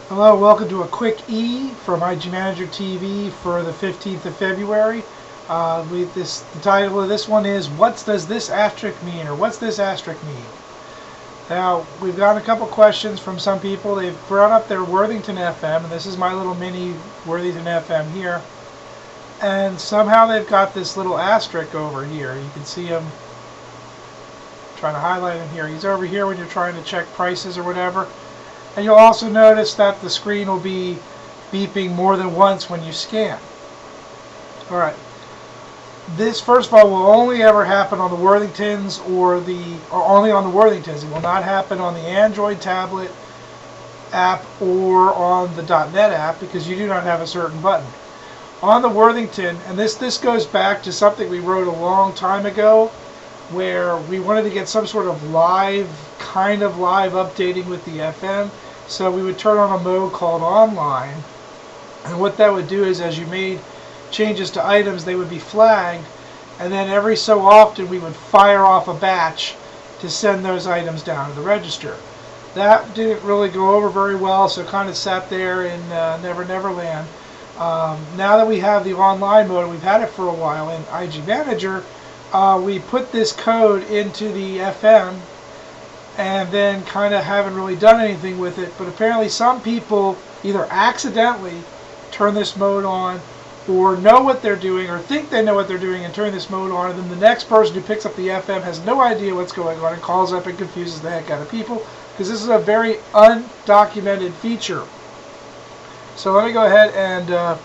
Hello, welcome to a quick E from IGManager-TV for the 15th of February. The title of this one is, What does this asterisk mean? Or what's this asterisk mean? Now, we've got a couple questions from some people. They've brought up their Worthington FM, and this is my little mini Worthington FM here. And somehow they've got this little asterisk over here. You can see him, trying to highlight him here. He's over here when you're trying to check prices or whatever. And you'll also notice that the screen will be beeping more than once when you scan. Alright. This, first of all, will only ever happen on the Worthingtons or only on the Worthingtons. It will not happen on the Android tablet app or on the .NET app because you do not have a certain button. On the Worthington, and this goes back to something we wrote a long time ago, where we wanted to get some sort of kind of live updating with the FM. So we would turn on a mode called online. And what that would do is, as you made changes to items, they would be flagged. And then every so often we would fire off a batch to send those items down to the register. That didn't really go over very well, so it kind of sat there in Never Never Land. Now that we have the online mode, we've had it for a while in IG Manager, we put this code into the FM and then kind of haven't really done anything with it. But apparently some people either accidentally turn this mode on or know what they're doing or think they know what they're doing and turn this mode on, and then the next person who picks up the FM has no idea what's going on and calls up and confuses the heck out of people, because this is a very undocumented feature. So let me go ahead and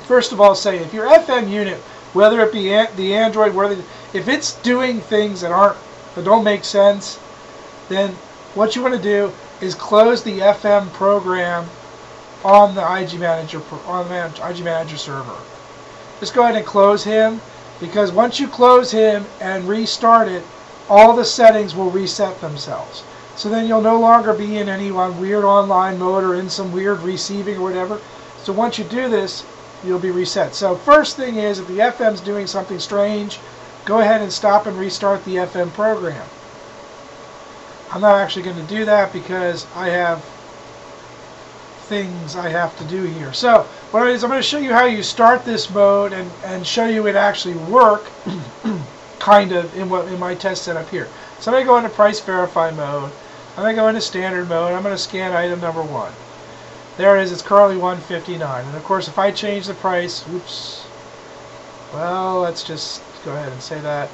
first of all say, if your FM unit, whether it be the Android, if it's doing things that don't make sense, then what you want to do is close the FM program on the IG Manager server. Just go ahead and close him, because once you close him and restart it, all the settings will reset themselves. So then you'll no longer be in any weird online mode or in some weird receiving or whatever. So once you do this, you'll be reset. So first thing is, if the FM's doing something strange, go ahead and stop and restart the FM program. I'm not actually going to do that because I have things I have to do here. So what it is, I'm going to show you how you start this mode and show you it actually work kind of in my test setup here. So I'm going to go into price verify mode. I'm going to go into standard mode. I'm going to scan item number 1. There it is. It's currently $1.59. And of course, if I change the price, well, let's just go ahead and say that.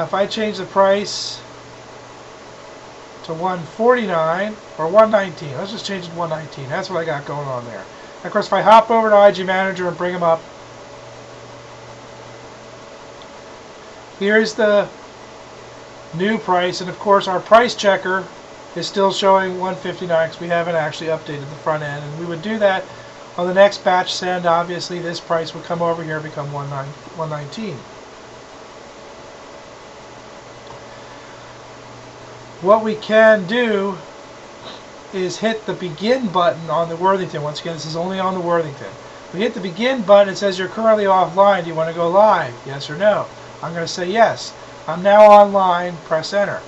If I change the price to $1.49 or $1.19, let's just change it to $1.19. That's what I got going on there. And of course, if I hop over to IG Manager and bring them up, here's the new price. And of course, our price checker is still showing $1.59 because we haven't actually updated the front end. And we would do that on the next batch send. Obviously, this price would come over here and become $1.19. What we can do is hit the begin button on the Worthington. Once again, this is only on the Worthington. We hit the begin button. It says you're currently offline. Do you want to go live? Yes or no? I'm going to say yes. I'm now online. Press enter.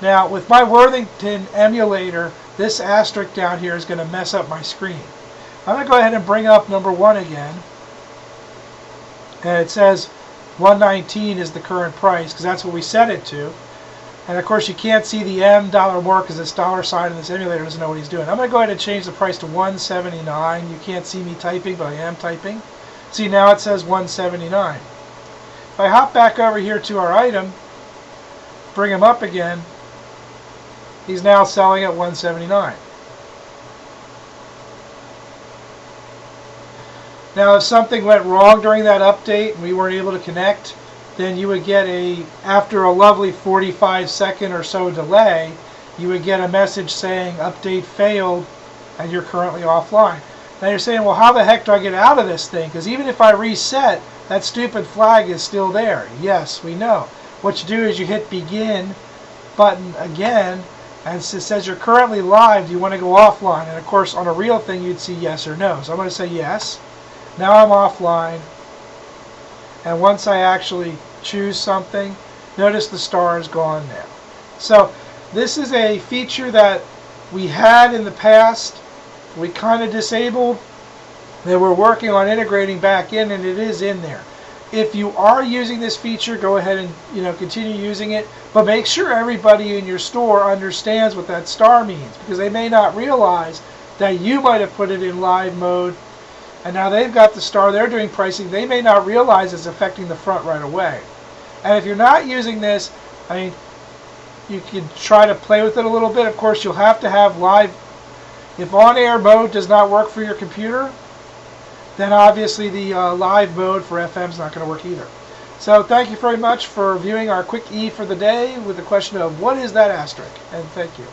Now, with my Worthington emulator, this asterisk down here is going to mess up my screen. I'm going to go ahead and bring up number 1 again. And it says $1.19 is the current price because that's what we set it to. And of course, you can't see the $M more because this $sign in this emulator doesn't know what he's doing. I'm going to go ahead and change the price to $1.79. You can't see me typing, but I am typing. See, now it says $1.79. If I hop back over here to our item, bring him up again, he's now selling at $1.79. Now, if something went wrong during that update and we weren't able to connect, then you would get after a lovely 45-second or so delay, you would get a message saying update failed and you're currently offline. Now you're saying, well, how the heck do I get out of this thing? Because even if I reset, that stupid flag is still there. Yes, we know. What you do is you hit begin button again, and it says you're currently live. Do you want to go offline? And of course, on a real thing, you'd see yes or no. So I'm going to say yes. Now I'm offline. And once I actually choose something, notice the star is gone now. So this is a feature that we had in the past we kind of disabled that we're working on integrating back in, and it is in there. If you are using this feature, go ahead and continue using it, but make sure everybody in your store understands what that star means, because they may not realize that you might have put it in live mode, and now they've got the star, they're doing pricing, they may not realize it's affecting the front right away. And if you're not using this, I mean, you can try to play with it a little bit. Of course, you'll have to have live. If on-air mode does not work for your computer, then obviously the live mode for FM is not going to work either. So thank you very much for viewing our quick E for the day with the question of what is that asterisk? And thank you.